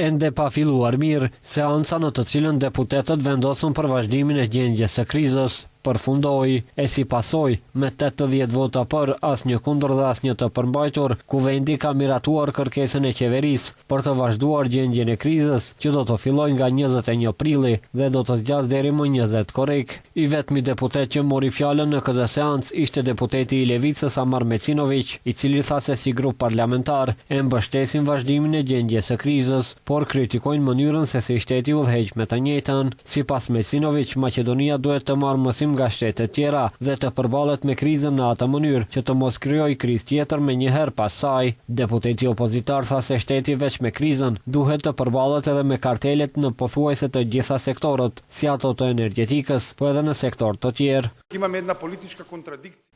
ende pa filluar mirë, seanca në të cilën deputetët vendosën për vazhdimin e gjendjes së krizës. Përfundoi e si pasoj me 80 vota për, asnjë kundër dhe asnjë të përmbajtur, ku vendi ka miratuar kërkesën e qeverisë për të vazhduar gjendjen e krizës, që do të fillojë nga 21 prilli dhe do të zgjasë deri më 20 korrik. I vetmi deputet që mori fjalën në këtë seancë ishte deputeti i Levicës Amar Mecinović, i cili tha se si grup parlamentar e mbështesin vazhdimin e gjendjes së krizës, por kritikojnë mënyrën se si shteti udhëheq me të njëjtën. Sipas Mecinović, Maqedonia duhet të marrë mësim nga shtetet tjera dhe të përballet me krizën në atë mënyrë që të mos krijojë krizë tjetër me njëherë pas saj. Deputeti opozitar tha se shteti veç me krizën duhet të përballet edhe me kartelet në pothuajse të gjitha sektorët, si ato të energjetikës, po edhe në sektor të tjerë.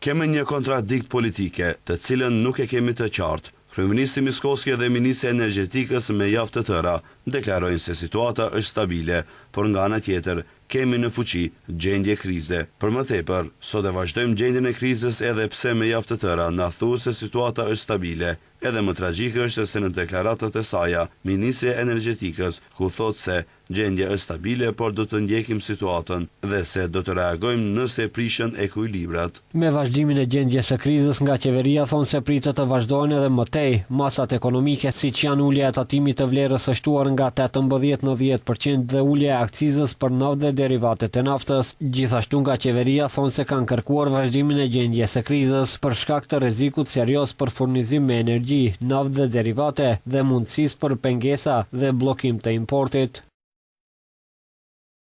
Kemi një kontradikt politike, të cilën nuk e kemi të qartë. Kryeministri Mickoski dhe Ministri i Energjetikës me javë të tëra deklarojnë se situata është stabile, por nga ana tjetër kemi në fuqi gjendje krize. Për më tepër, sot e vazhdojmë gjendjen e krizës edhe pse me javë të tëra na thuhet se situata është stabile. Edhe më tragjike është se në deklaratat e saj, Ministri i Energjetikës ku thotë se gjendja është stabile, por do të ndjekim situatën dhe se do të reagojmë nëse prishën ekuilibrat. Me vazhdimin e gjendjes së krizës nga qeveria thonë se pritet të vazhdojnë edhe më tej masat ekonomike, siç janë ulja e tatimit të vlerës së shtuar nga 18 në 10% dhe ulja e akcizës për naftë dhe derivatet e naftës. Gjithashtu nga qeveria thonë se kanë kërkuar vazhdimin e gjendjes së krizës për shkak të rrezikut serioz për furnizim me energji, naftë dhe derivate dhe mundësisë për pengesa dhe bllokim të importit.